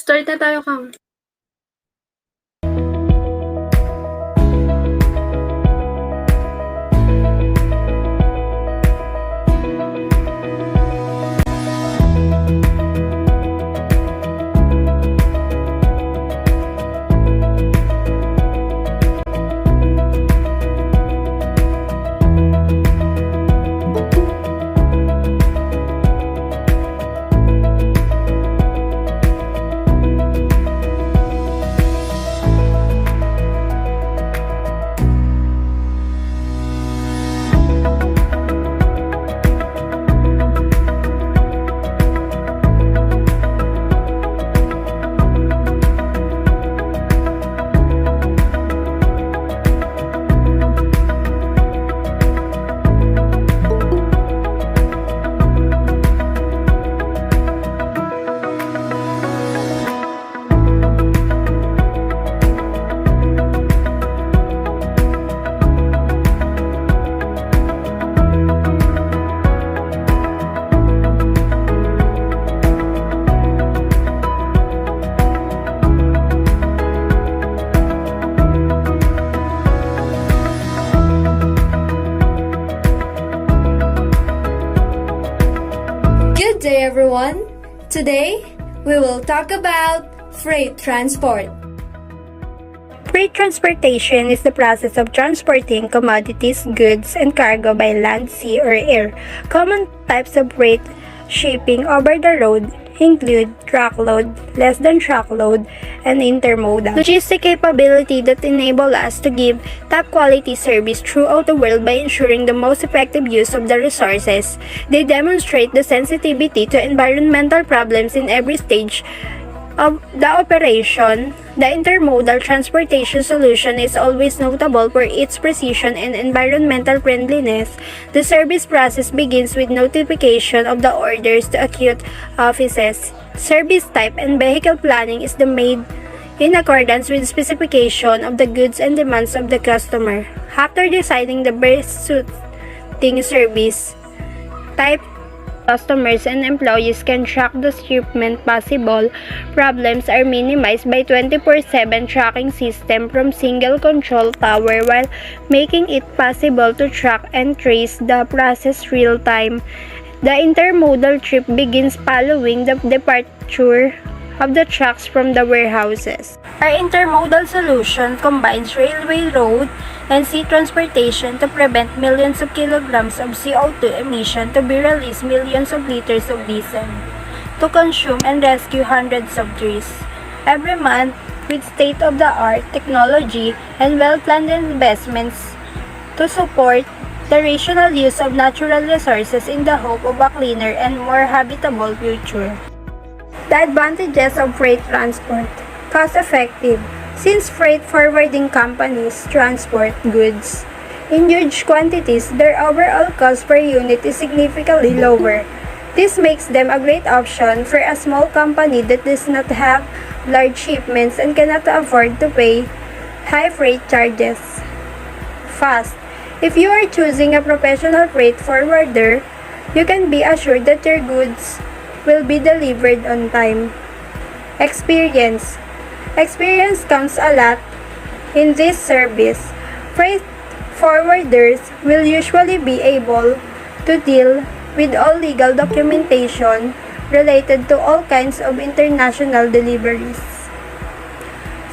Start na tayo, Kang. Good day, everyone. Today, we will talk about freight transport. Freight transportation is the process of transporting commodities, goods, and cargo by land, sea, or air. Common types of freight shipping over the road include truckload, less than truckload, and intermodal. Logistic capability that enable us to give top quality service throughout the world by ensuring the most effective use of the resources. They demonstrate the sensitivity to environmental problems in every stage of the operation. The intermodal transportation solution is always notable for its precision and environmental friendliness. The service process begins with notification of the orders to acute offices. Service type and vehicle planning is made in accordance with specification of the goods and demands of the customer. After deciding the best suiting service type, customers and employees can track the shipment. Possible problems are minimized by 24/7 tracking system from single control tower, while making it possible to track and trace the process real time. The intermodal trip begins following the departure of the trucks from the warehouses. Our intermodal solution combines railway, road, and sea transportation to prevent millions of kilograms of CO2 emission, to be released millions of liters of diesel, to consume and rescue hundreds of trees. Every month, with state-of-the-art technology and well-planned investments to support the rational use of natural resources in the hope of a cleaner and more habitable future. The advantages of freight transport. Cost-effective. Since freight forwarding companies transport goods in huge quantities, their overall cost per unit is significantly lower. This makes them a great option for a small company that does not have large shipments and cannot afford to pay high freight charges. Fast. If you are choosing a professional freight forwarder, you can be assured that your goods will be delivered on time. Experience. Experience counts a lot in this service. Freight forwarders will usually be able to deal with all legal documentation related to all kinds of international deliveries.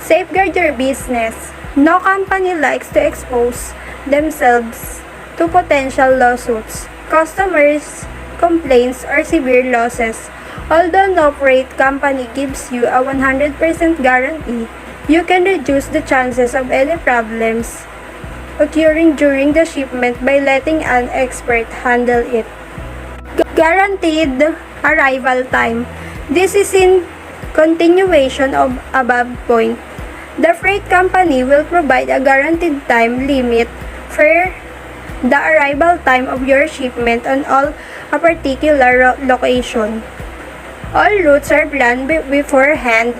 Safeguard your business. No company likes to expose themselves to potential lawsuits, customers' complaints, or severe losses. Although no freight company gives you a 100% guarantee, you can reduce the chances of any problems occurring during the shipment by letting an expert handle it. Guaranteed arrival time. This is in continuation of above point. The freight company will provide a guaranteed time limit for the arrival time of your shipment on a particular location. All routes are planned beforehand,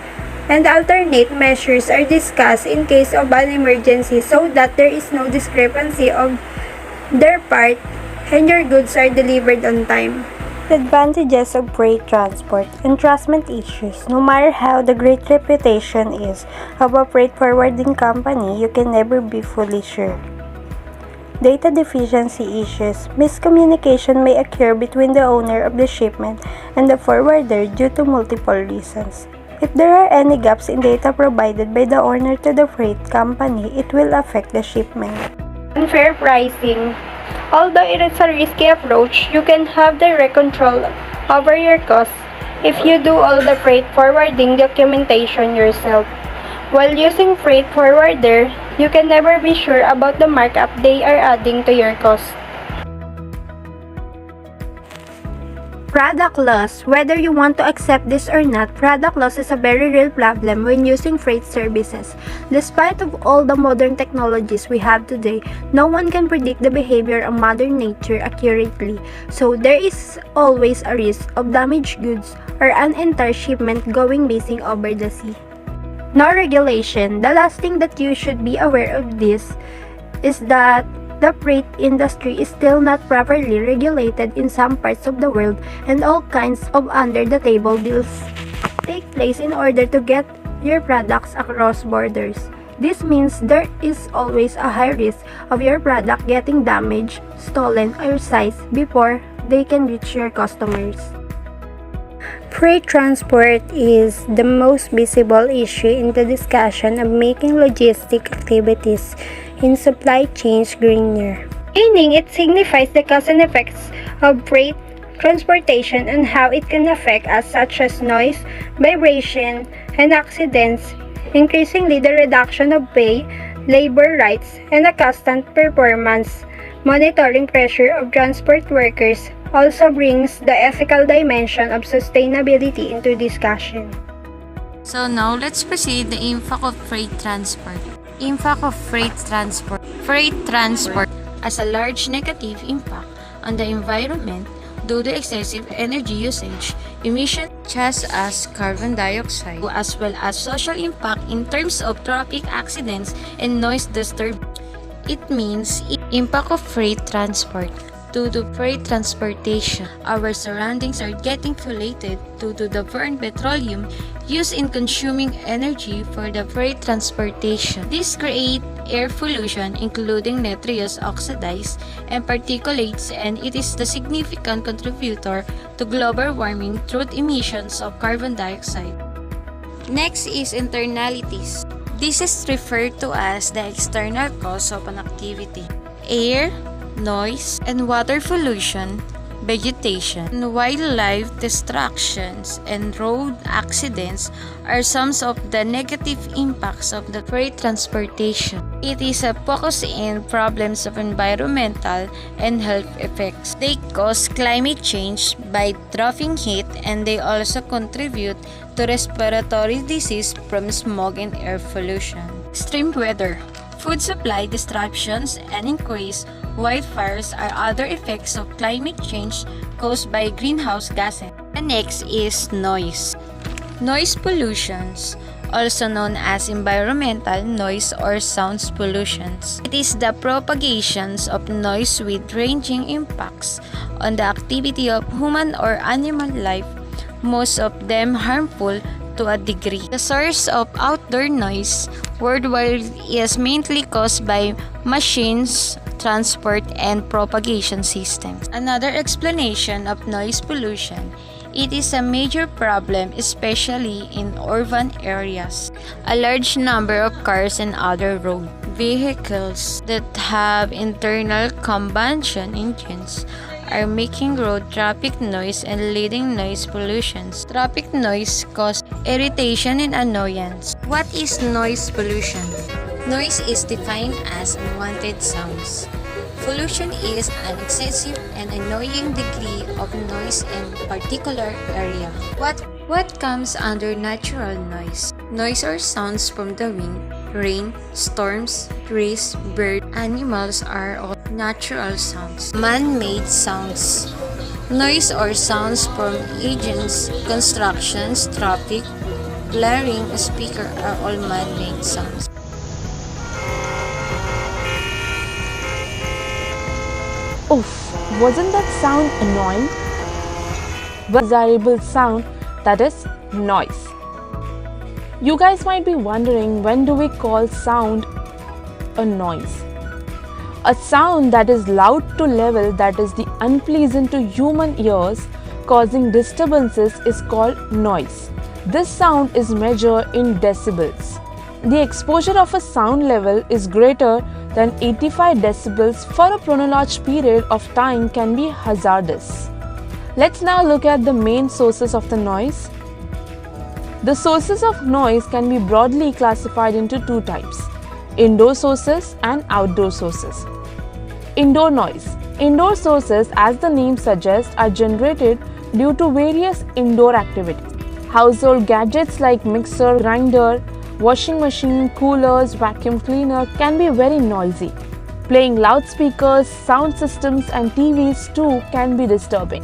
and alternate measures are discussed in case of an emergency, so that there is no discrepancy of their part and your goods are delivered on time. Disadvantages of freight transport: entrustment issues. No matter how the great reputation is of a freight forwarding company, you can never be fully sure. Data deficiency issues. Miscommunication may occur between the owner of the shipment and the forwarder due to multiple reasons. If there are any gaps in data provided by the owner to the freight company, it will affect the shipment. Unfair pricing. Although it is a risky approach, you can have direct control over your costs if you do all the freight forwarding documentation yourself. While using freight forwarder, you can never be sure about the markup they are adding to your cost. Product loss. Whether you want to accept this or not, product loss is a very real problem when using freight services. Despite of all the modern technologies we have today, no one can predict the behavior of Mother Nature accurately, so there is always a risk of damaged goods or an entire shipment going missing over the sea. No regulation. The last thing that you should be aware of this is that the freight industry is still not properly regulated in some parts of the world, and all kinds of under-the-table deals take place in order to get your products across borders. This means there is always a high risk of your product getting damaged, stolen, or seized before they can reach your customers. Freight transport is the most visible issue in the discussion of making logistic activities in supply chains greener, meaning it signifies the cause and effects of freight transportation and how it can affect us, such as noise, vibration, and accidents, increasingly the reduction of pay, labor rights, and a constant performance monitoring pressure of transport workers also brings the ethical dimension of sustainability into discussion. So now let's proceed the impact of freight transport. Impact of freight transport. Freight transport has a large negative impact on the environment due to excessive energy usage, emissions such as carbon dioxide, as well as social impact in terms of traffic accidents and noise disturbance. It means impact of freight transport. Due to freight transportation, our surroundings are getting polluted due to the burned petroleum used in consuming energy for the freight transportation. This creates air pollution, including nitrous oxides and particulates, and it is the significant contributor to global warming through emissions of carbon dioxide. Next is internalities. This is referred to as the external cause of an activity. Air, noise, and water pollution, vegetation, wildlife destructions, and road accidents are some of the negative impacts of the freight transportation. It is a focus in problems of environmental and health effects. They cause climate change by trapping heat, and they also contribute to respiratory disease from smog and air pollution. Extreme weather, food supply disruptions, and increased wildfires are other effects of climate change caused by greenhouse gases. The next is noise. Noise pollutions, also known as environmental noise or sounds pollutions. It is the propagations of noise with ranging impacts on the activity of human or animal life, most of them harmful to a degree. The source of outdoor noise worldwide is mainly caused by machines, transport, and propagation systems. Another explanation of noise pollution: it is a major problem, especially in urban areas. A large number of cars and other road vehicles that have internal combustion engines are making road traffic noise and leading noise pollutions. Traffic noise causes irritation and annoyance. What is noise pollution? Noise is defined as unwanted sounds. Pollution is an excessive and annoying degree of noise in a particular area. What comes under natural noise? Noise or sounds from the wind, rain, storms, trees, birds, animals are all natural sounds. Man-made sounds. Noise or sounds from engines, constructions, traffic, blaring a speaker are all man-made sounds. Oof, wasn't that sound annoying? desirable sound, that is noise. You guys might be wondering, when do we call sound a noise? A sound that is loud to level, that is the unpleasant to human ears, causing disturbances, is called noise. This sound is measured in decibels. The exposure of a sound level is greater than 85 decibels for a prolonged period of time can be hazardous. Let's now look at the main sources of the noise. The sources of noise can be broadly classified into two types: indoor sources and outdoor sources. Indoor noise. Indoor sources, as the name suggests, are generated due to various indoor activities. Household gadgets like mixer, grinder, washing machine, coolers, vacuum cleaner can be very noisy. Playing loudspeakers, sound systems and TVs too can be disturbing.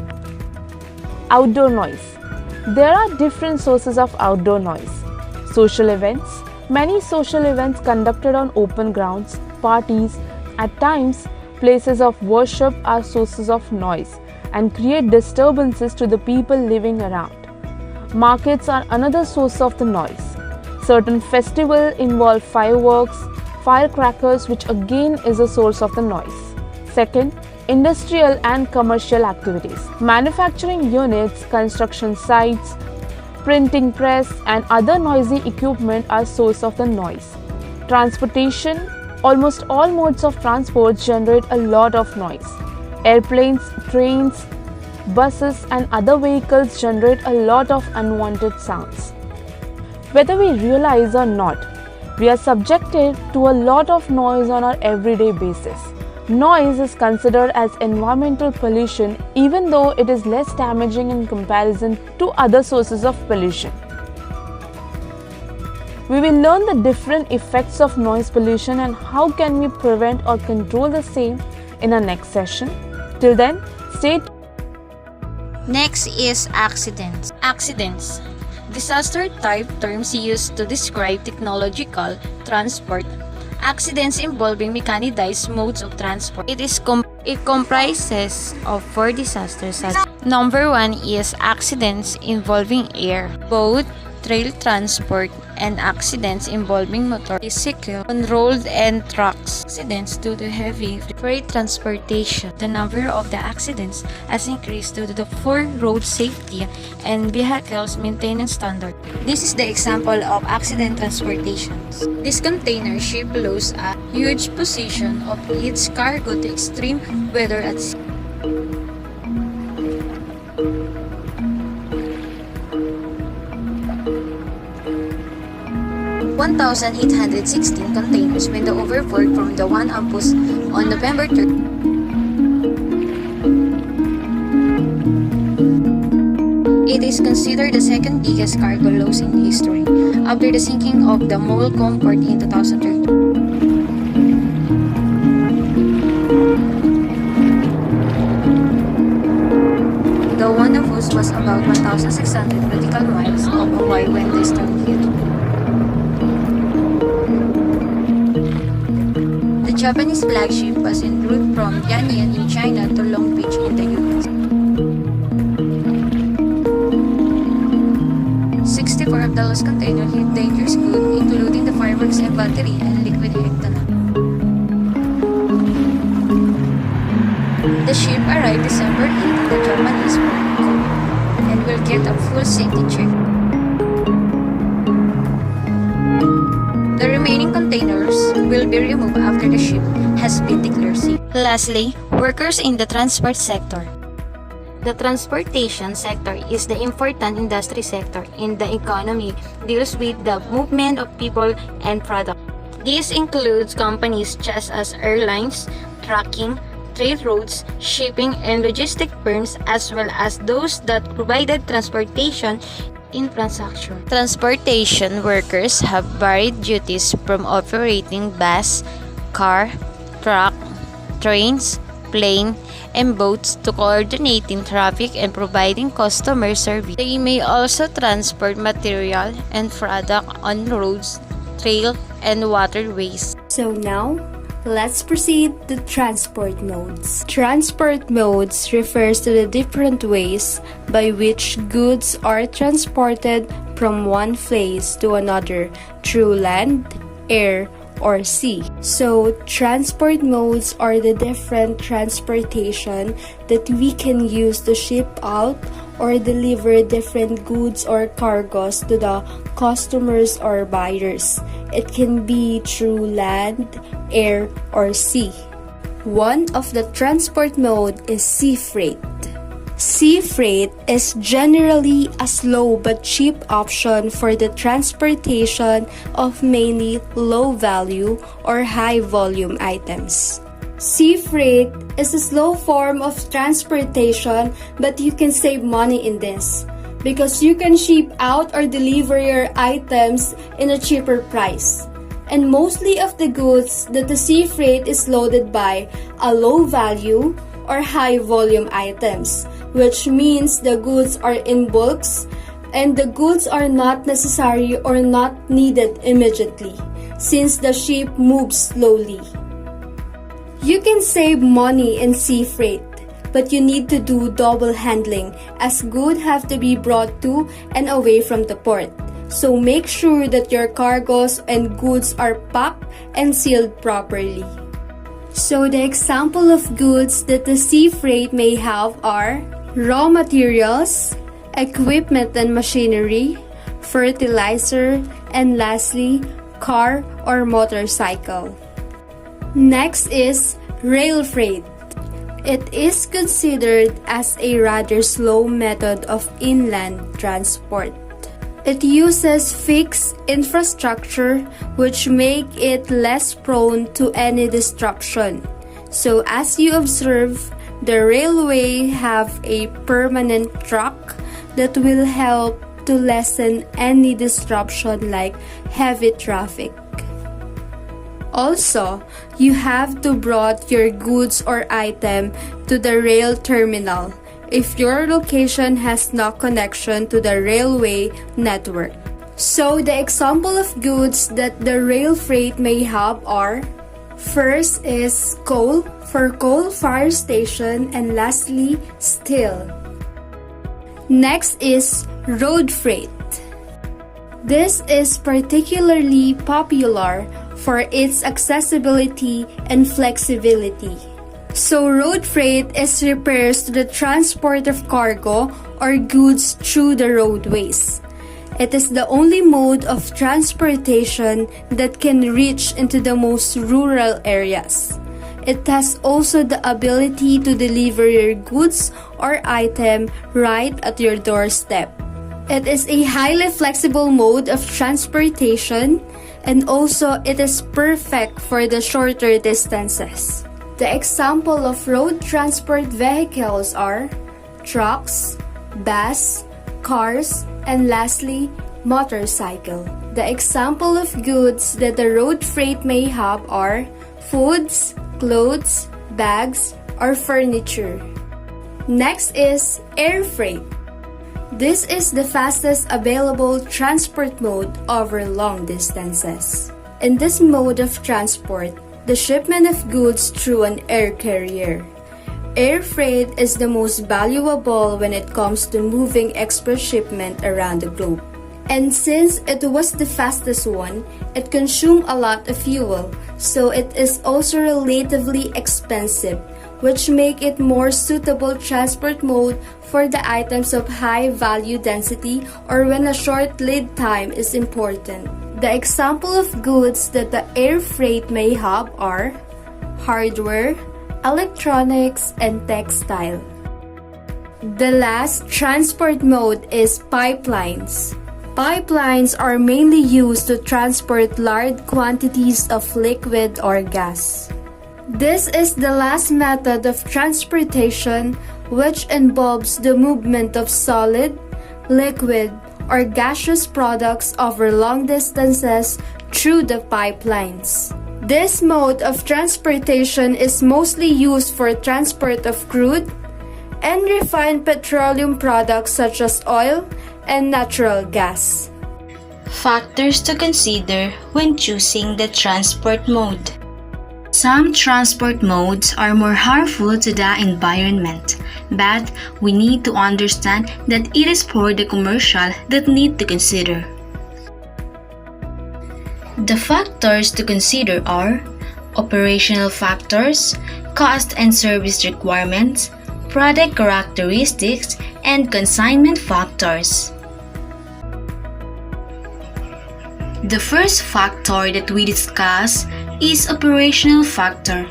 Outdoor noise. There are different sources of outdoor noise. Social events. Many social events conducted on open grounds, parties, at times places of worship are sources of noise and create disturbances to the people living around. Markets are another source of the noise. Certain festivals involve fireworks, firecrackers, which again is a source of the noise. Second, industrial and commercial activities. Manufacturing units, construction sites, printing press and other noisy equipment are source of the noise. Transportation. Almost all modes of transport generate a lot of noise. Airplanes, trains, buses and other vehicles generate a lot of unwanted sounds. Whether we realize or not, we are subjected to a lot of noise on our everyday basis. Noise is considered as environmental pollution, even though it is less damaging in comparison to other sources of pollution. We will learn the different effects of noise pollution and how can we prevent or control the same in our next session. Till then, stay tuned. Next is accidents. Accidents. Disaster type terms used to describe technological transport. Accidents involving mechanized modes of transport. It comprises of four disasters. Number 1 is accidents involving air, boat, trail transport, and accidents involving motorcycle, on road and trucks. Accidents due to heavy freight transportation. The number of the accidents has increased due to the poor road safety and vehicles maintenance standard. This is the example of accident transportations. This container ship loses a huge portion of its cargo to extreme weather at sea. 1,816 containers went overboard from the one Ampus on November 3rd. It is considered the second biggest cargo loss in history, after the sinking of the Mole Comfort in 2013. The one Ampus was about 1,600 nautical miles off Hawaii when the storm hit. The Japanese flagship was en route from Yan'an in China to Long Beach in the US. 64 of the lost containers hit dangerous goods, including the fireworks and battery and liquid ethanol. The ship arrived December 8 in the Japanese port and will get a full safety check. The remaining containers will be removed after the ship has been declared safe. Lastly, workers in the transport sector. The transportation sector is the important industry sector in the economy, deals with the movement of people and products. This includes companies such as airlines, trucking, trade roads, shipping, and logistic firms, as well as those that provided transportation infrastructure. Transportation workers have varied duties from operating bus, car, truck, trains, plane, and boats to coordinating traffic and providing customer service. They may also transport material and product on roads, trail, and waterways. So now, let's proceed to transport modes. Transport modes refers to the different ways by which goods are transported from one place to another through land, air, or sea. So, transport modes are the different transportation that we can use to ship out or deliver different goods or cargos to the customers or buyers. It can be through land, air, or sea. One of the transport mode is sea freight. Sea freight is generally a slow but cheap option for the transportation of mainly low value or high volume items. Sea freight is a slow form of transportation, but you can save money in this because you can ship out or deliver your items in a cheaper price. And mostly of the goods that the sea freight is loaded by are low value or high volume items, which means the goods are in bulks and the goods are not necessary or not needed immediately since the ship moves slowly. You can save money in sea freight, but you need to do double handling as goods have to be brought to and away from the port. So make sure that your cargos and goods are packed and sealed properly. So the example of goods that the sea freight may have are raw materials, equipment and machinery, fertilizer, and lastly, car or motorcycle. Next is rail freight. It is considered as a rather slow method of inland transport. It uses fixed infrastructure which make it less prone to any disruption. So as you observe, the railway have a permanent track that will help to lessen any disruption like heavy traffic. Also, you have to brought your goods or item to the rail terminal if your location has no connection to the railway network. So the example of goods that the rail freight may have are: first is coal for coal fire station, and lastly steel. Next is road freight. This is particularly popular for its accessibility and flexibility. So road freight is refers to the transport of cargo or goods through the roadways. It is the only mode of transportation that can reach into the most rural areas. It has also the ability to deliver your goods or item right at your doorstep. It is a highly flexible mode of transportation, and also it is perfect for the shorter distances. The example of road transport vehicles are trucks, bus, cars, and lastly, motorcycle. The example of goods that the road freight may have are foods, clothes, bags, or furniture. Next is air freight. This is the fastest available transport mode over long distances. In this mode of transport, the shipment of goods through an air carrier. Air freight is the most valuable when it comes to moving express shipment around the globe. And since it was the fastest one, it consumed a lot of fuel, so it is also relatively expensive, which make it more suitable transport mode for the items of high value density or when a short lead time is important. The example of goods that the air freight may have are hardware, electronics, and textile. The last transport mode is pipelines. Pipelines are mainly used to transport large quantities of liquid or gas. This is the last method of transportation which involves the movement of solid, liquid, or gaseous products over long distances through the pipelines. This mode of transportation is mostly used for transport of crude and refined petroleum products such as oil and natural gas. Factors to consider when choosing the transport mode. Some transport modes are more harmful to the environment, but we need to understand that it is for the commercial that need to consider. The factors to consider are operational factors, cost and service requirements, product characteristics, and consignment factors. The first factor that we discuss is operational factor.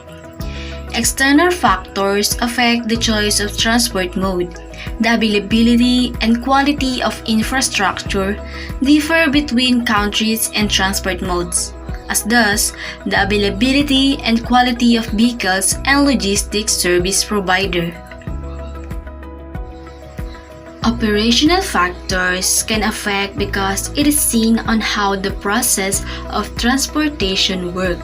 External factors affect the choice of transport mode. The availability and quality of infrastructure differ between countries and transport modes, as does the availability and quality of vehicles and logistics service provider. Operational factors can affect because it is seen on how the process of transportation work.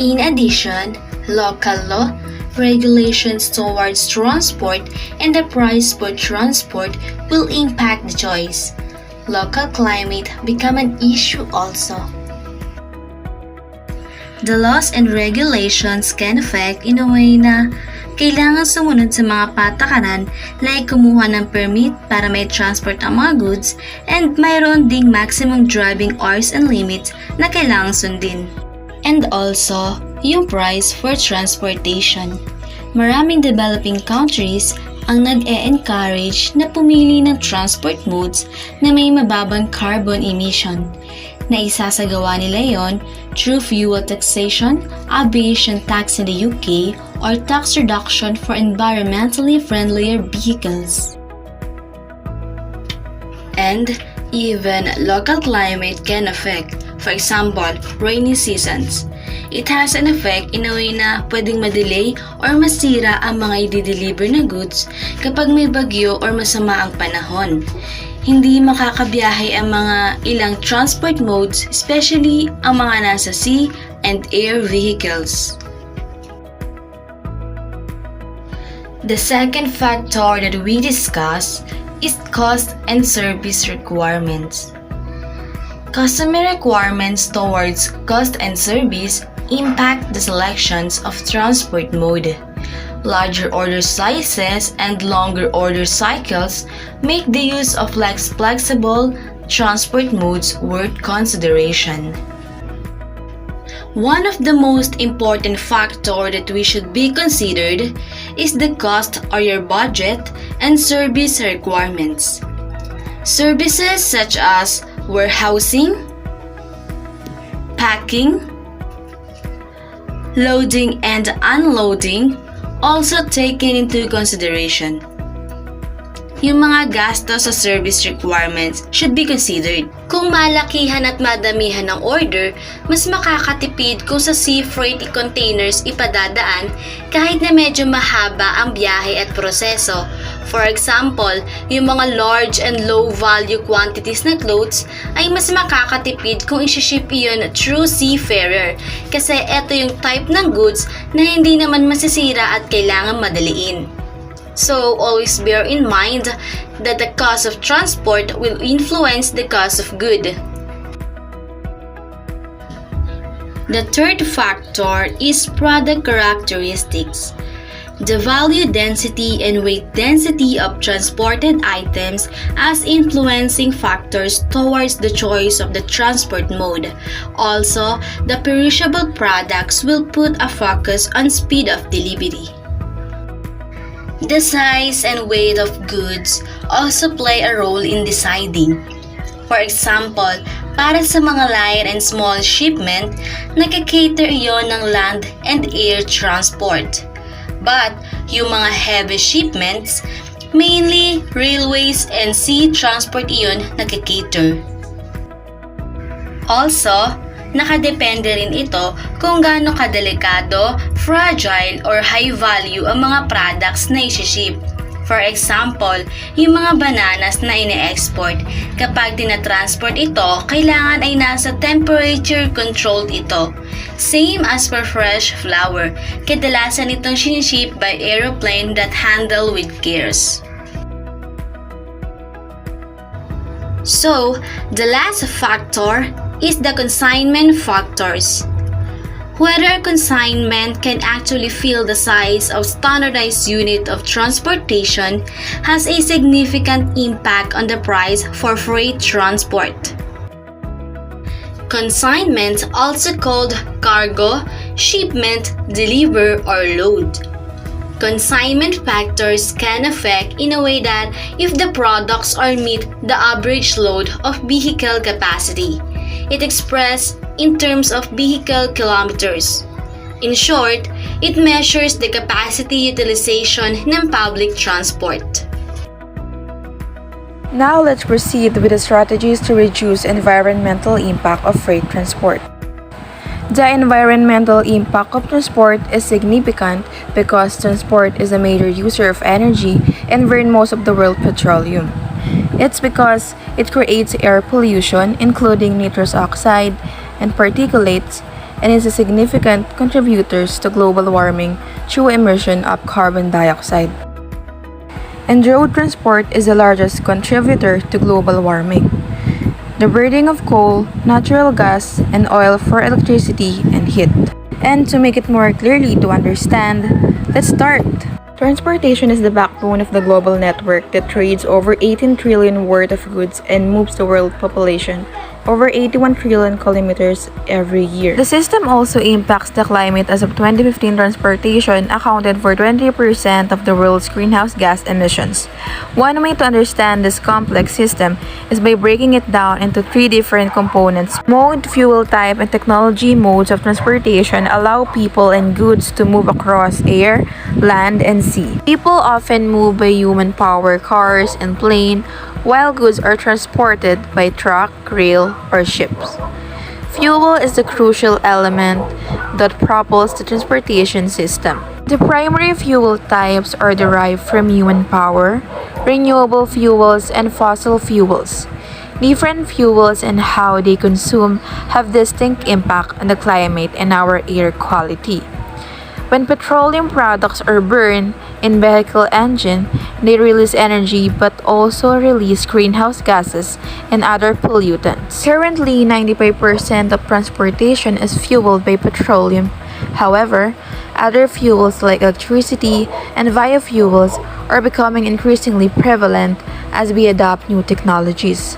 In addition, local law, regulations towards transport, and the price for transport will impact the choice. Local climate become an issue also. The laws and regulations can affect in a way na kailangan sumunod sa mga patakaran like kumuha ng permit para may transport ang mga goods and mayroon ding maximum driving hours and limits na kailangan sundin. And also, yung price for transportation. Maraming developing countries ang nag-e-encourage na pumili ng transport modes na may mababang carbon emission, na isasagawa nila yon through fuel taxation, aviation tax in the UK, or tax reduction for environmentally friendlier vehicles. And even local climate can affect. For example, rainy seasons. It has an effect in a way na pwedeng madelay or masira ang mga i-deliver na goods kapag may bagyo or masama ang panahon. Hindi makakabiyahe ang mga ilang transport modes, especially ang mga nasa sea and air vehicles. The second factor that we discuss is cost and service requirements. Customer requirements towards cost and service impact the selections of transport mode. Larger order sizes and longer order cycles make the use of less flexible transport modes worth consideration. One of the most important factors that we should be considered is the cost or your budget and service requirements. Services such as warehousing, packing, loading and unloading also taken into consideration. Yung mga gastos sa service requirements should be considered. Kung malakihan at madamihan ng order, mas makakatipid kung sa sea freight containers ipadadaan kahit na medyo mahaba ang biyahe at proseso. For example, yung mga large and low value quantities na clothes ay mas makakatipid kung isi-ship iyon through seafarer kasi ito yung type ng goods na hindi naman masisira at kailangan madaliin. So, always bear in mind that the cost of transport will influence the cost of good. The third factor is product characteristics. The value density and weight density of transported items as influencing factors towards the choice of the transport mode. Also, the perishable products will put a focus on speed of delivery. The size and weight of goods also play a role in deciding. For example, para sa mga light and small shipment, nagka-cater iyon ng land and air transport. But yung mga heavy shipments, mainly railways and sea transport iyon nagka-cater. Also, nakadepende rin ito kung gaano kadelikado, fragile, or high value ang mga products na isi-ship. For example, yung mga bananas na ine-export, kapag tinatransport ito, kailangan ay nasa temperature controlled ito. Same as for fresh flour, kadalasan itong siniship by aeroplane that handle with cares. So, the last factor is the consignment factors. Whether consignment can actually fill the size of standardized unit of transportation has a significant impact on the price for freight transport. Consignment, also called cargo, shipment, deliver, or load. Consignment factors can affect in a way that if the products are meet the average load of vehicle capacity, it expressed in terms of vehicle kilometers. In short, it measures the capacity utilization ng public transport. Now let's proceed with the strategies to reduce environmental impact of freight transport. The environmental impact of transport is significant because transport is a major user of energy and burns most of the world's petroleum. It's because it creates air pollution, including nitrous oxide and particulates, and is a significant contributor to global warming through emission of carbon dioxide. And road transport is the largest contributor to global warming. The burning of coal, natural gas, and oil for electricity and heat. And to make it more clearly to understand, let's start. Transportation is the backbone of the global network that trades over 18 trillion worth of goods and moves the world population over 81 trillion kilometers every year. The system also impacts the climate as of 2015 transportation accounted for 20% of the world's greenhouse gas emissions. One way to understand this complex system is by breaking it down into three different components. Mode, fuel type, and technology. Modes of transportation allow people and goods to move across air, land, and sea. People often move by human power, cars, and plane, while goods are transported by truck, rail, or ships. Fuel is the crucial element that propels the transportation system. The primary fuel types are derived from human power, renewable fuels, and fossil fuels. Different fuels and how they consume have distinct impact on the climate and our air quality. When petroleum products are burned in vehicle engine, they release energy but also release greenhouse gases and other pollutants. Currently, 95% of transportation is fueled by petroleum. However, other fuels like electricity and biofuels are becoming increasingly prevalent as we adopt new technologies.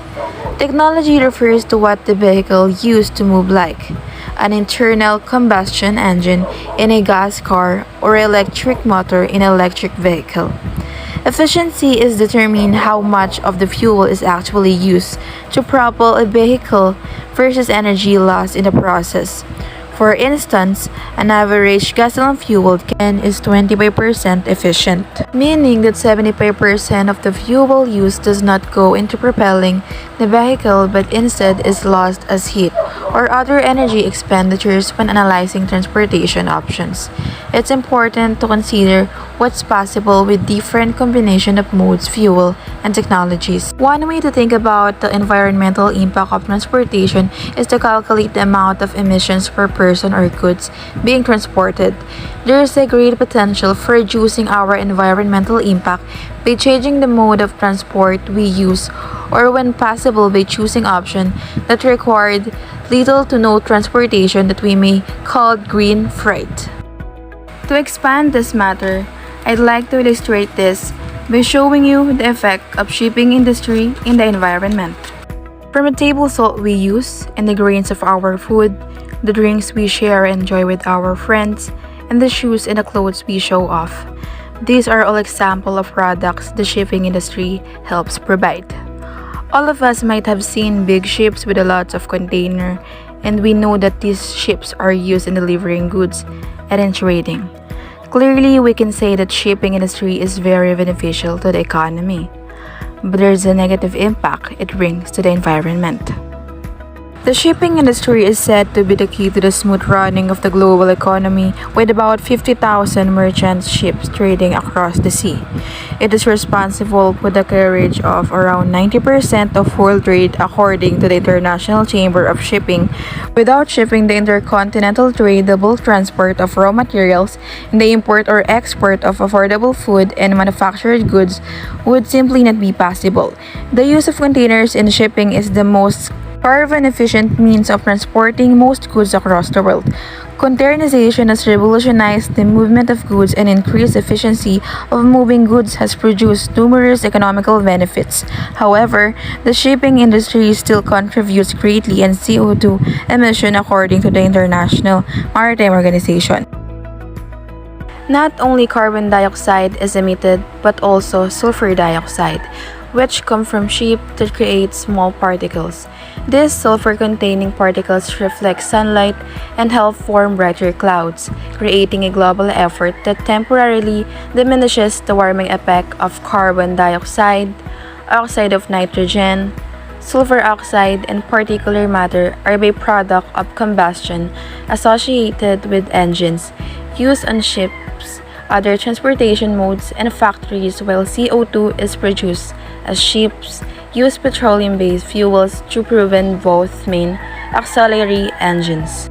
Technology refers to what the vehicle used to move like an internal combustion engine in a gas car or electric motor in an electric vehicle. Efficiency is determined how much of the fuel is actually used to propel a vehicle versus energy lost in the process. For instance, an average gasoline fuel can is 25% efficient, meaning that 75% of the fuel used does not go into propelling the vehicle but instead is lost as heat or other energy expenditures when analyzing transportation options. It's important to consider what's possible with different combination of modes, fuel, and technologies. One way to think about the environmental impact of transportation is to calculate the amount of emissions per person or goods being transported. There is a great potential for reducing our environmental impact by changing the mode of transport we use, or when possible by choosing options that required little to no transportation that we may call green freight. To expand this matter, I'd like to illustrate this by showing you the effect of shipping industry in the environment. From the table salt we use and the grains of our food, the drinks we share and enjoy with our friends, and the shoes and the clothes we show off. These are all examples of products the shipping industry helps provide. All of us might have seen big ships with a lot of container, and we know that these ships are used in delivering goods and in trading. Clearly, we can say that shipping industry is very beneficial to the economy, but there's a negative impact it brings to the environment. The shipping industry is said to be the key to the smooth running of the global economy, with about 50,000 merchant ships trading across the sea. It is responsible for the carriage of around 90% of world trade according to the International Chamber of Shipping. Without shipping, the intercontinental tradable transport of raw materials and the import or export of affordable food and manufactured goods would simply not be possible. The use of containers in shipping is the most carbon-efficient means of transporting most goods across the world. Containerization has revolutionized the movement of goods and increased efficiency of moving goods has produced numerous economical benefits. However, the shipping industry still contributes greatly in CO2 emission according to the International Maritime Organization. Not only carbon dioxide is emitted, but also sulfur dioxide, which come from ship to create small particles. These sulfur-containing particles reflect sunlight and help form brighter clouds, creating a global effort that temporarily diminishes the warming effect of carbon dioxide, oxide of nitrogen, sulfur oxide, and particulate matter are byproduct of combustion associated with engines used on ships, other transportation modes, and factories, while CO2 is produced as ships use petroleum-based fuels to proven both main auxiliary engines.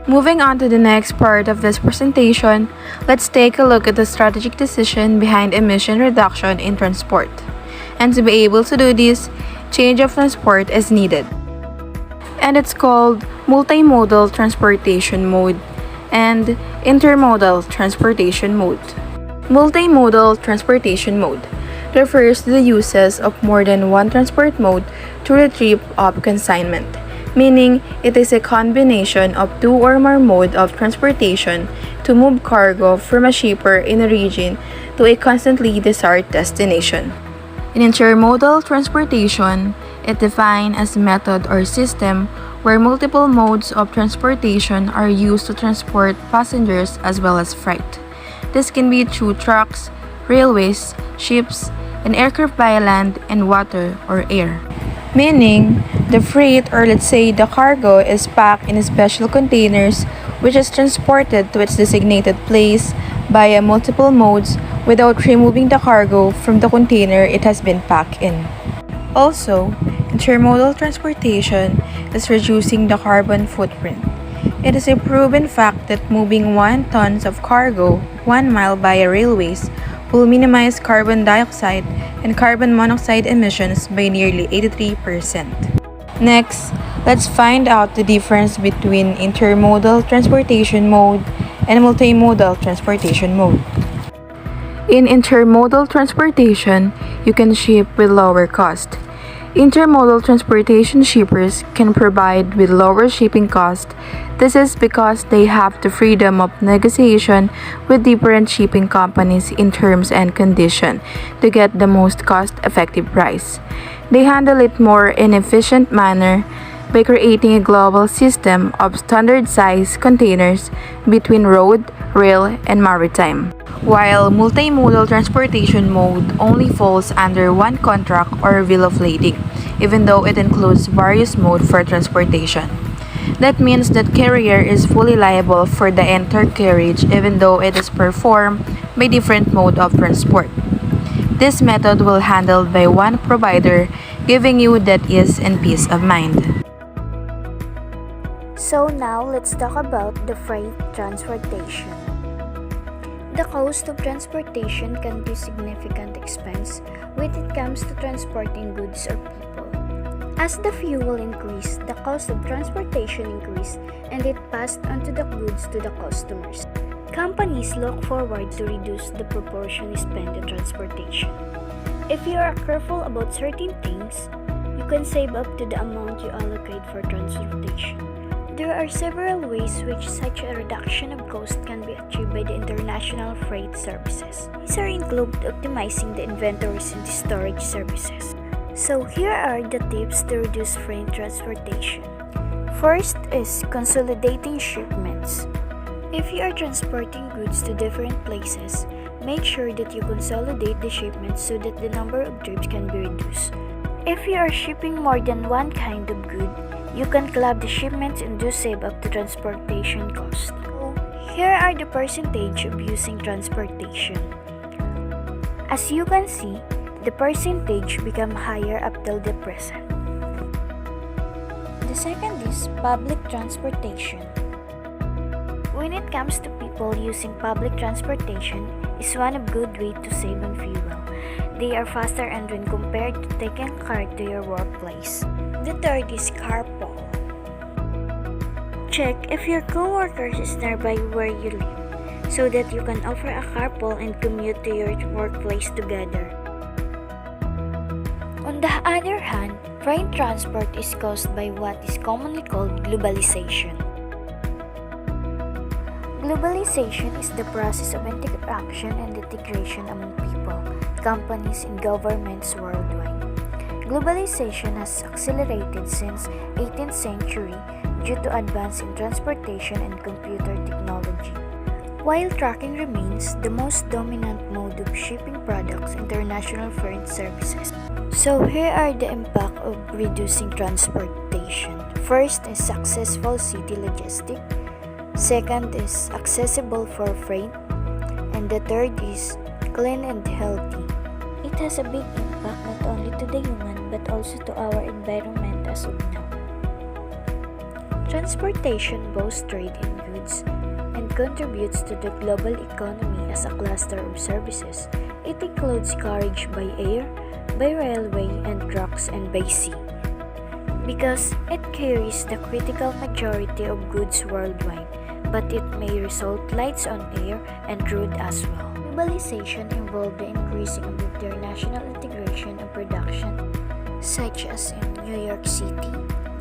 Moving on to the next part of this presentation, let's take a look at the strategic decision behind emission reduction in transport. And to be able to do this, change of transport is needed. And it's called multimodal transportation mode and intermodal transportation mode. Multimodal transportation mode refers to the uses of more than one transport mode to retrieve of consignment, meaning it is a combination of two or more modes of transportation to move cargo from a shipper in a region to a constantly desired destination. In intermodal transportation, it defined as a method or system where multiple modes of transportation are used to transport passengers as well as freight. This can be through trucks, railways, ships, and aircraft by land and water or air. Meaning, the freight or let's say the cargo is packed in special containers which is transported to its designated place via multiple modes without removing the cargo from the container it has been packed in. Also, intermodal transportation is reducing the carbon footprint. It is a proven fact that moving 1 ton of cargo 1 mile via railways will minimize carbon dioxide and carbon monoxide emissions by nearly 83%. Next, let's find out the difference between intermodal transportation mode and multimodal transportation mode. In intermodal transportation, you can ship with lower cost. Intermodal transportation shippers can provide with lower shipping cost. This is because they have the freedom of negotiation with different shipping companies in terms and condition to get the most cost-effective price. They handle it more in an efficient manner by creating a global system of standard-sized containers between road, rail, and maritime. While multimodal transportation mode only falls under one contract or bill of lading, even though it includes various modes for transportation. That means that carrier is fully liable for the entire carriage even though it is performed by different mode of transport. This method will handled by one provider, giving you that ease and peace of mind. So now let's talk about the freight transportation. The cost of transportation can be significant expense when it comes to transporting goods or people. As the fuel increased, the cost of transportation increased and it passed on to the goods to the customers. Companies look forward to reduce the proportion spent in transportation. If you are careful about certain things, you can save up to the amount you allocate for transportation. There are several ways which such a reduction of cost can be achieved by the international freight services. These are include optimizing the inventories and the storage services. So here are the tips to reduce freight transportation. First is consolidating shipments. If you are transporting goods to different places, make sure that you consolidate the shipments so that the number of trips can be reduced. If you are shipping more than one kind of good, you can club the shipments and do save up the transportation cost. So, here are the percentage of using transportation. As you can see, the percentage become higher up till the present. The second is public transportation. When it comes to people using public transportation is one of good way to save on fuel. They are faster and when compared to taking a car to your workplace. The third is carpool. Check if your coworkers is nearby where you live so that you can offer a carpool and commute to your workplace together. On the other hand, freight transport is caused by what is commonly called globalization. Globalization is the process of interaction and integration among people, companies, and governments worldwide. Globalization has accelerated since 18th century due to advance in transportation and computer technology. While trucking remains the most dominant mode of shipping products, international freight services. So here are the impact of reducing transportation. First is successful city logistics. Second is accessible for freight. And the third is clean and healthy. It has a big impact not only to the human but also to our environment as of now. Transportation both trade in goods and contributes to the global economy as a cluster of services. It includes carriage by air, by railway and trucks and by sea. Because it carries the critical majority of goods worldwide, but it may result lights on air and road as well. Globalization involved the increasing of international integration and production, such as in New York City,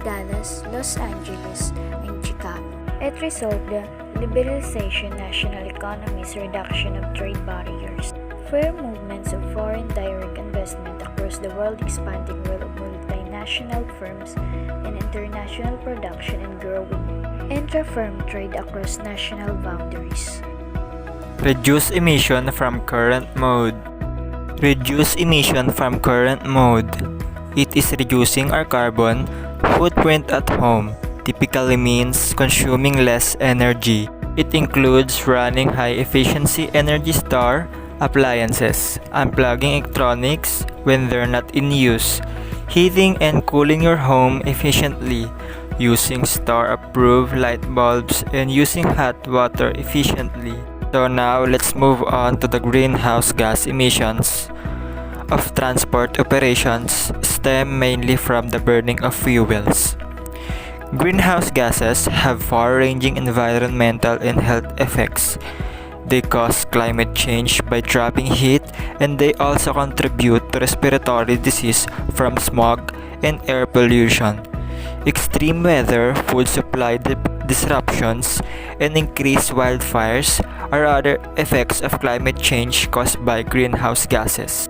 Dallas, Los Angeles, and Chicago. It resulted the liberalization national economies, reduction of trade barriers, fair movements of foreign direct investment across the world, expanding role of multinational firms in international production and growing intra-firm trade across national boundaries. Reduce emission from current mode. Reduce emission from current mode. It is reducing our carbon footprint at home. Typically means consuming less energy. It includes running high-efficiency Energy Star appliances, unplugging electronics when they're not in use, heating and cooling your home efficiently, using Star-approved light bulbs, and using hot water efficiently. So now let's move on to the greenhouse gas emissions of transport operations stem mainly from the burning of fuels. Greenhouse gases have far-ranging environmental and health effects. They cause climate change by trapping heat, and they also contribute to respiratory disease from smog and air pollution. Extreme weather, food supply disruptions, and increased wildfires are other effects of climate change caused by greenhouse gases.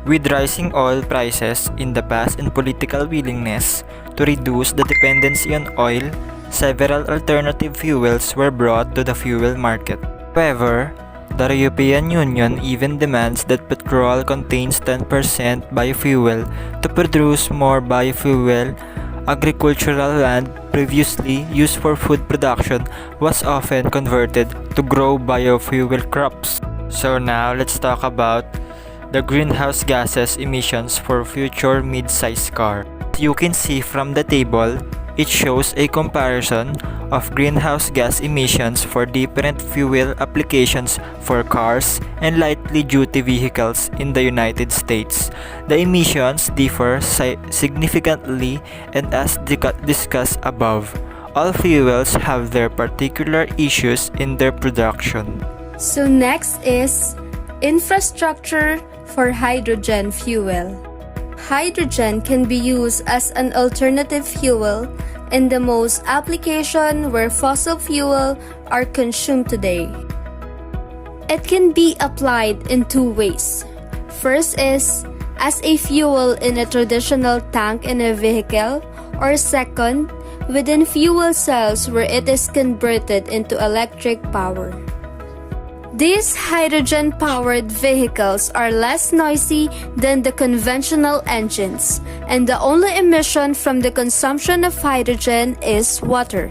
With rising oil prices in the past and political willingness to reduce the dependency on oil, several alternative fuels were brought to the fuel market. However, the European Union even demands that petrol contains 10% biofuel to produce more biofuel. Agricultural land previously used for food production was often converted to grow biofuel crops. So now let's talk about the greenhouse gases emissions for future mid-size car. As you can see from the table, it shows a comparison of greenhouse gas emissions for different fuel applications for cars and lightly duty vehicles in the United States. The emissions differ significantly, and as discussed above, all fuels have their particular issues in their production. So next is infrastructure for hydrogen fuel. Hydrogen can be used as an alternative fuel in the most application where fossil fuel are consumed today. It can be applied in two ways. First is as a fuel in a traditional tank in a vehicle, or second, within fuel cells where it is converted into electric power. These hydrogen-powered vehicles are less noisy than the conventional engines, and the only emission from the consumption of hydrogen is water.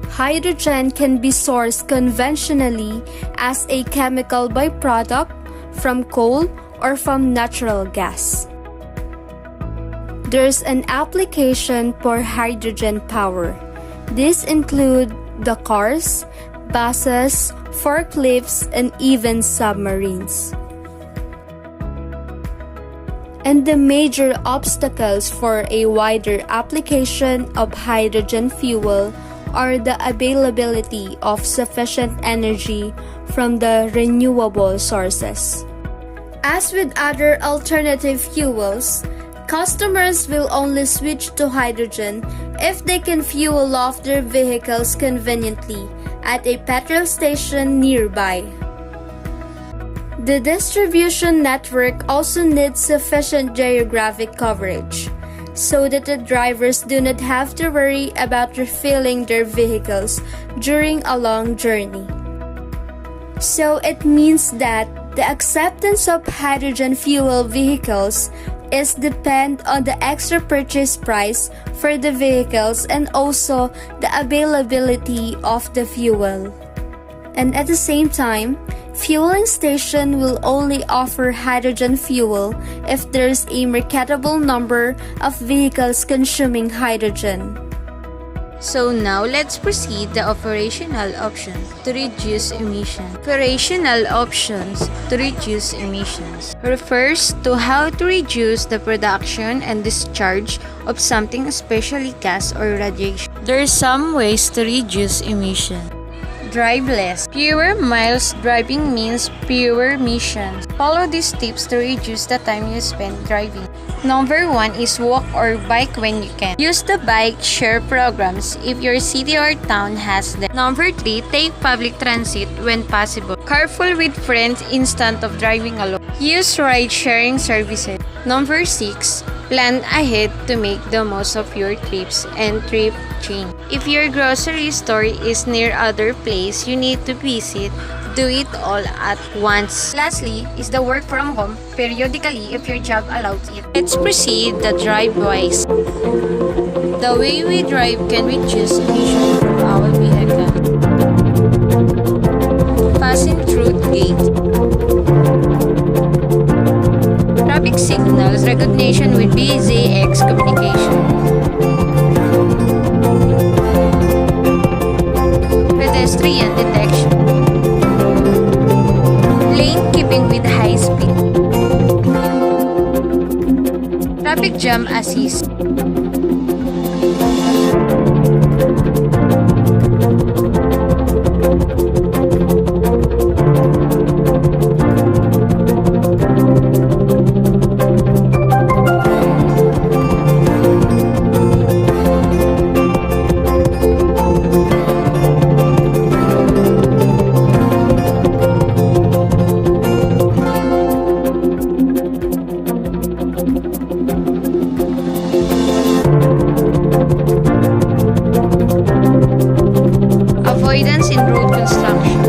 Hydrogen can be sourced conventionally as a chemical byproduct from coal or from natural gas. There's an application for hydrogen power. These include the cars, buses, forklifts, and even submarines. And the major obstacles for a wider application of hydrogen fuel are the availability of sufficient energy from the renewable sources. As with other alternative fuels, customers will only switch to hydrogen if they can fuel off their vehicles conveniently at a petrol station nearby. The distribution network also needs sufficient geographic coverage so that the drivers do not have to worry about refilling their vehicles during a long journey. So it means that the acceptance of hydrogen fuel vehicles is depend on the extra purchase price for the vehicles and also the availability of the fuel. And at the same time, fueling station will only offer hydrogen fuel if there's a marketable number of vehicles consuming hydrogen. So now let's proceed the operational options to reduce emission. Operational options to reduce emissions refers to how to reduce the production and discharge of something, especially gas or radiation. There are some ways to reduce emission. Drive less. Fewer miles driving means fewer emissions. Follow these tips to reduce the time you spend driving. Number 1 is walk or bike when you can. Use the bike share programs if your city or town has them. Number 3, take public transit when possible. Carpool with friends instead of driving alone. Use ride-sharing services. Number 6, plan ahead to make the most of your trips and trip change. If your grocery store is near other place you need to visit, do it all at once. Lastly is the work from home periodically if your job allows it. Let's proceed the drive wise. The way we drive can reduce emission from our vehicle. Passing through gate. Traffic signals recognition with BZX communication. Pedestrian detection. Lane keeping with high speed. Traffic jam assist. Avoidance in road construction.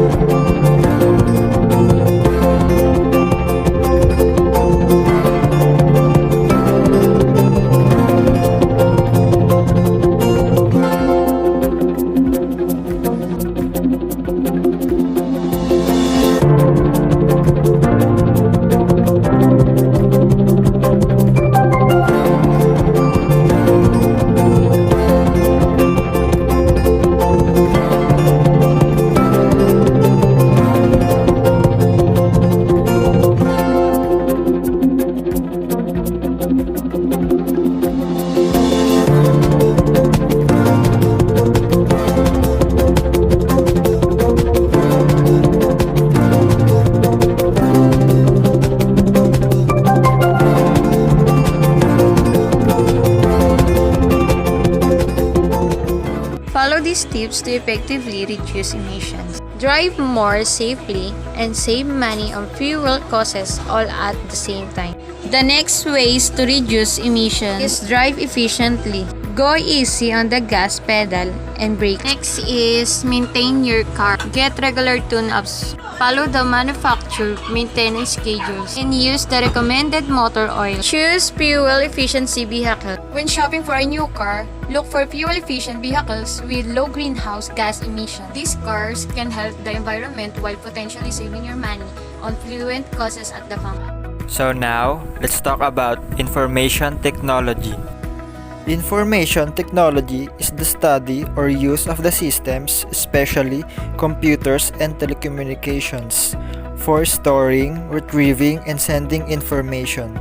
Follow these tips to effectively reduce emissions. Drive more safely and save money on fuel costs all at the same time. The next ways to reduce emissions is drive efficiently. Go easy on the gas pedal and brake. Next is maintain your car. Get regular tune-ups. Follow the manufacturer maintenance schedules and use the recommended motor oil. Choose fuel efficiency vehicle. When shopping for a new car, look for fuel efficient vehicles with low greenhouse gas emission. These cars can help the environment while potentially saving your money on fluent costs at the pump. So now, let's talk about information technology. Information technology is the study or use of the systems, especially computers and telecommunications, for storing, retrieving, and sending information.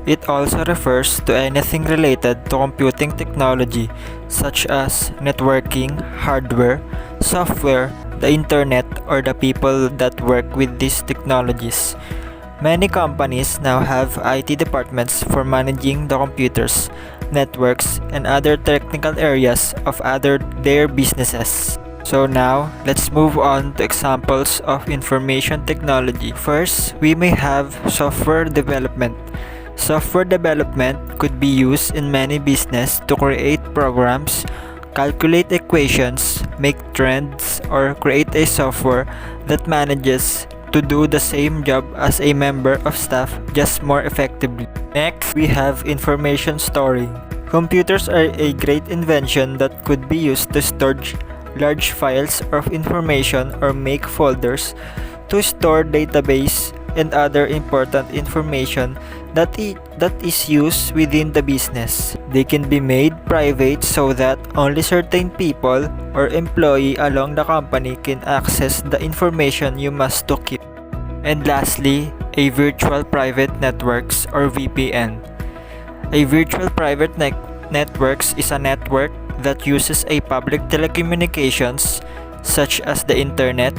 It also refers to anything related to computing technology such as networking, hardware, software, the internet, or the people that work with these technologies. Many companies now have IT departments for managing the computers, networks, and other technical areas of their businesses. So now, let's move on to examples of information technology. First, we may have software development. Software development could be used in many businesses to create programs, calculate equations, make trends, or create a software that manages to do the same job as a member of staff just more effectively. Next, we have information storing. Computers are a great invention that could be used to store large files of information or make folders to store database and other important information that is used within the business. They can be made private so that only certain people or employee along the company can access the information you must to keep. And lastly, a virtual private networks or VPN. A virtual private networks is a network that uses a public telecommunications such as the internet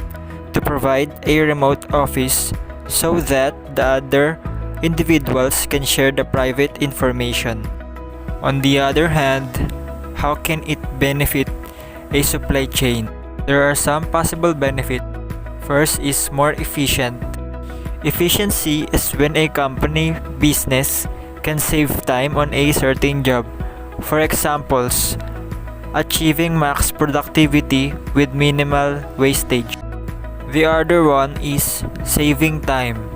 to provide a remote office so that the other individuals can share the private information. On the other hand, how can it benefit a supply chain? There are some possible benefits. First is more efficient. Efficiency is when a company business can save time on a certain job. For examples, achieving max productivity with minimal wastage. The other one is saving time.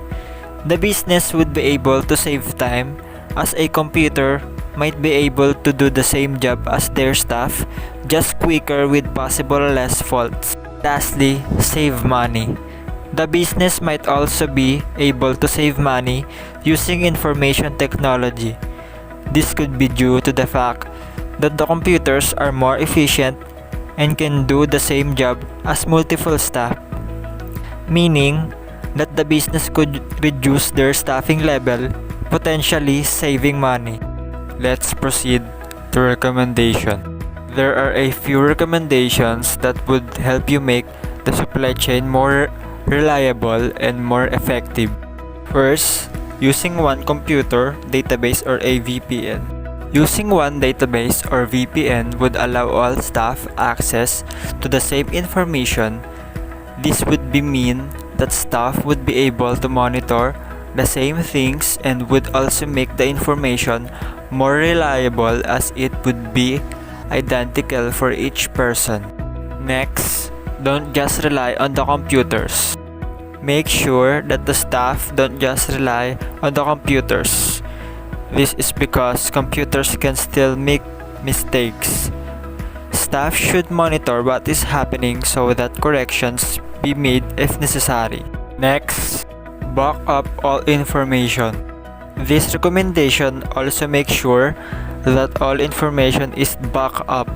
The business would be able to save time as a computer might be able to do the same job as their staff, just quicker with possible less faults. Lastly, save money. The business might also be able to save money using information technology. This could be due to the fact that the computers are more efficient and can do the same job as multiple staff, meaning that the business could reduce their staffing level, potentially saving money. Let's proceed to recommendation. There are a few recommendations that would help you make the supply chain more reliable and more effective. First, using one computer, database, or a VPN. Using one database or VPN would allow all staff access to the same information. This would mean that staff would be able to monitor the same things and would also make the information more reliable as it would be identical for each person. Next, don't just rely on the computers. Make sure that the staff don't just rely on the computers. This is because computers can still make mistakes. Staff should monitor what is happening so that corrections be made if necessary. Next, back up all information. This recommendation also makes sure that all information is backed up.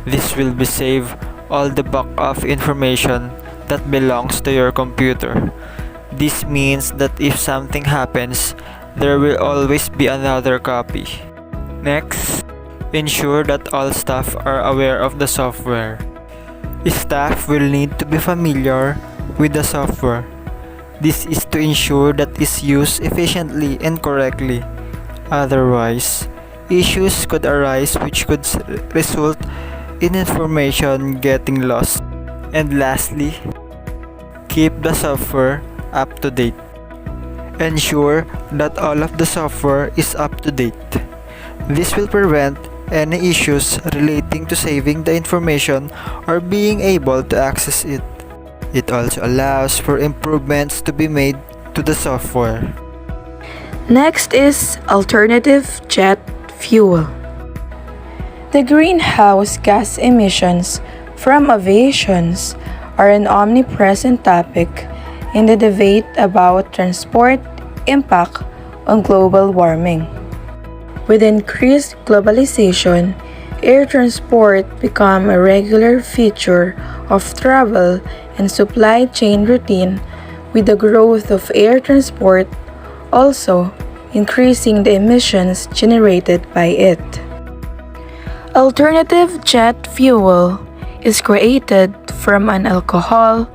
This will be save all the backup information that belongs to your computer. This means that if something happens, there will always be another copy. Next, ensure that all staff are aware of the software. Staff will need to be familiar with the software. This is to ensure that it is used efficiently and correctly. Otherwise, issues could arise which could result in information getting lost. And lastly, keep the software up to date. Ensure that all of the software is up to date. This will prevent any issues relating to saving the information or being able to access it. It also allows for improvements to be made to the software. Next is alternative jet fuel. The greenhouse gas emissions from aviations are an omnipresent topic in the debate about transport impact on global warming. With increased globalization, air transport became a regular feature of travel and supply chain routine. With the growth of air transport, also increasing the emissions generated by it. Alternative jet fuel is created from an alcohol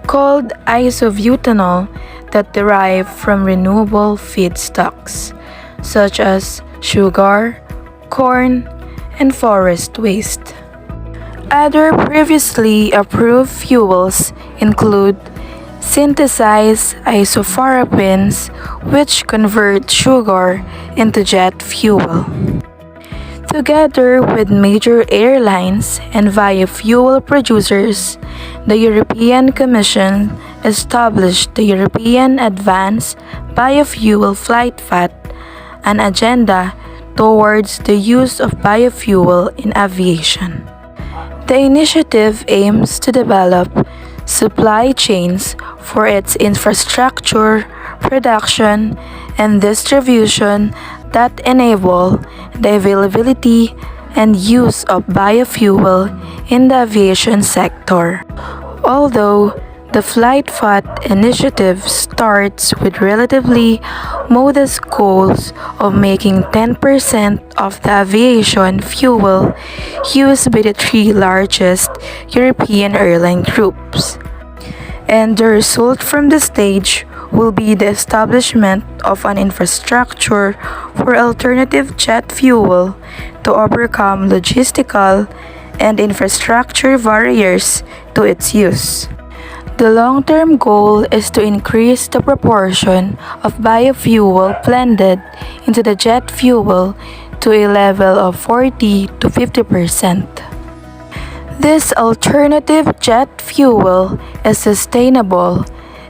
called isobutanol that derive from renewable feedstocks such as sugar, corn, and forest waste. Other previously approved fuels include synthesized isoforapines, which convert sugar into jet fuel. Together with major airlines and biofuel producers, the European Commission established the European Advanced Biofuel Flight FAT, an agenda towards the use of biofuel in aviation. The initiative aims to develop supply chains for its infrastructure, production, and distribution that enable the availability and use of biofuel in the aviation sector. Although the Flight FAT initiative starts with relatively modest goals of making 10% of the aviation fuel used by the three largest European airline groups. And the result from the stage will be the establishment of an infrastructure for alternative jet fuel to overcome logistical and infrastructure barriers to its use. The long-term goal is to increase the proportion of biofuel blended into the jet fuel to a level of 40 to 50%. This alternative jet fuel is sustainable.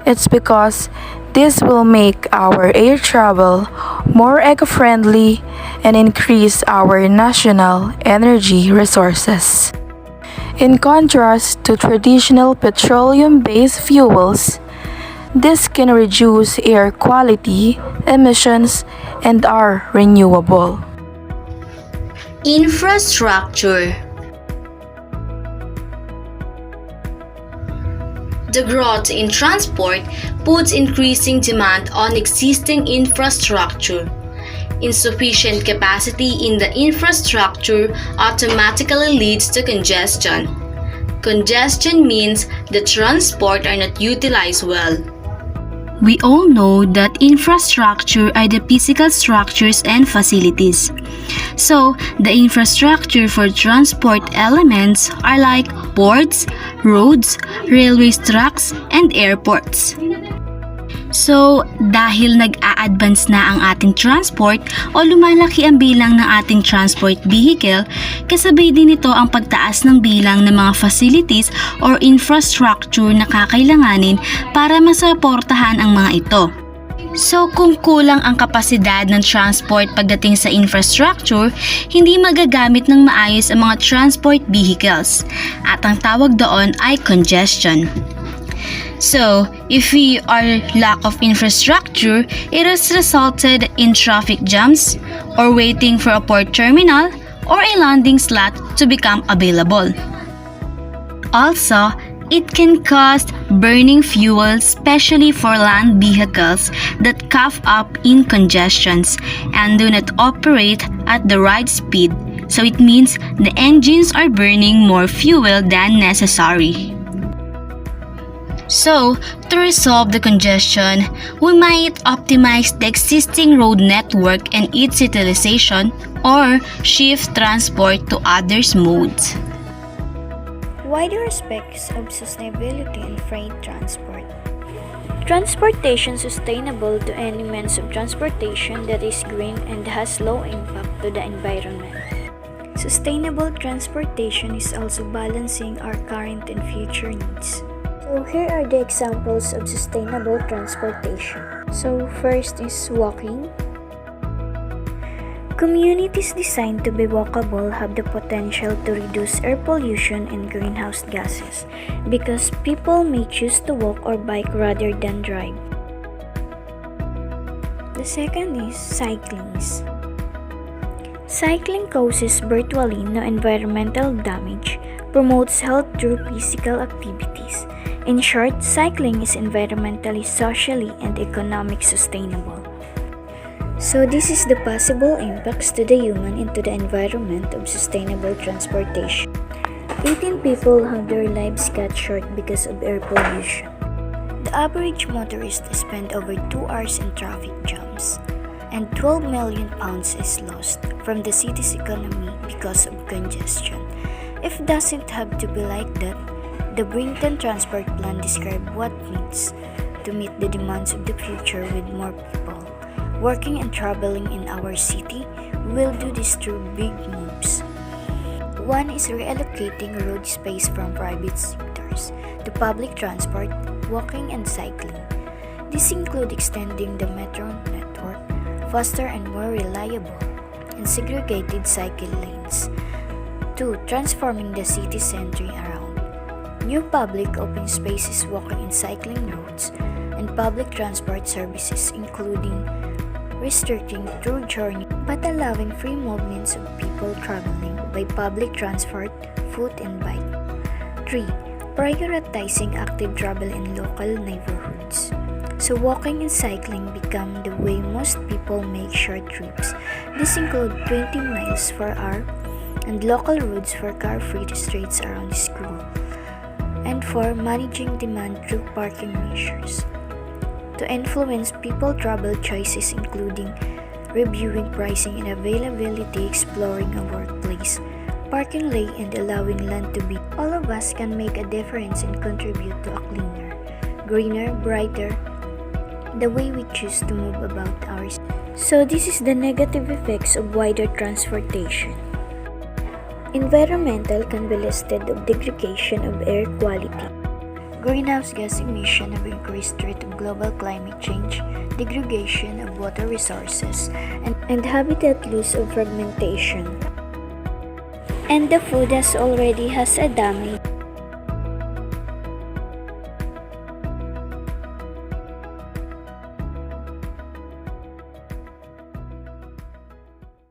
It's because this will make our air travel more eco-friendly and increase our national energy resources. In contrast to traditional petroleum-based fuels, this can reduce air quality, emissions, and are renewable. Infrastructure. The growth in transport puts increasing demand on existing infrastructure. Insufficient capacity in the infrastructure automatically leads to congestion. Congestion means the transport are not utilized well. We all know that infrastructure are the physical structures and facilities. So, the infrastructure for transport elements are like ports, roads, railway tracks, and airports. So, dahil nag-a-advance na ang ating transport o lumalaki ang bilang ng ating transport vehicle, kasabay din ito ang pagtaas ng bilang ng mga facilities or infrastructure na kakailanganin para masuportahan ang mga ito. So, kung kulang ang kapasidad ng transport pagdating sa infrastructure, hindi magagamit ng maayos ang mga transport vehicles at ang tawag doon ay congestion. So, if we are lack of infrastructure, it has resulted in traffic jams or waiting for a port terminal or a landing slot to become available. Also, it can cause burning fuel, especially for land vehicles that cough up in congestions and do not operate at the right speed. So it means the engines are burning more fuel than necessary. So, to resolve the congestion, we might optimize the existing road network and its utilization or shift transport to other modes. Wider aspects of sustainability in freight transport. Transportation sustainable to any means of transportation that is green and has low impact to the environment. Sustainable transportation is also balancing our current and future needs. So here are the examples of sustainable transportation. So first is walking. Communities designed to be walkable have the potential to reduce air pollution and greenhouse gases because people may choose to walk or bike rather than drive. The second is cycling. Cycling causes virtually no environmental damage, promotes health through physical activities. In short, cycling is environmentally, socially, and economically sustainable. So this is the possible impacts to the human and to the environment of sustainable transportation. 18 people have their lives cut short because of air pollution. The average motorist spends over 2 hours in traffic jams, and 12 million pounds is lost from the city's economy because of congestion. If it doesn't have to be like that, the Brinton Transport Plan describes what needs to meet the demands of the future with more people working and traveling in our city. We will do this through big moves. One is reallocating road space from private sectors to public transport, walking and cycling. This includes extending the metro network faster and more reliable, and segregated cycle lanes. 2. Transforming the city centre around. New public open spaces, walking and cycling roads, and public transport services including restricting through journey but allowing free movements of people traveling by public transport, foot and bike. 3. Prioritizing active travel in local neighborhoods. So walking and cycling become the way most people make short trips. This includes 20 miles per hour and local roads for car-free streets around the school. And 4. Managing demand through parking measures. To influence people travel choices including reviewing pricing and availability, exploring a workplace, parking lane and allowing land to be. All of us can make a difference and contribute to a cleaner, greener, brighter, the way we choose to move about ours. So this is the negative effects of wider transportation. Environmental can be listed of degradation of air quality. Greenhouse gas emission have increased rate of global climate change, degradation of water resources, and habitat loss of fragmentation. And the food has already has a damage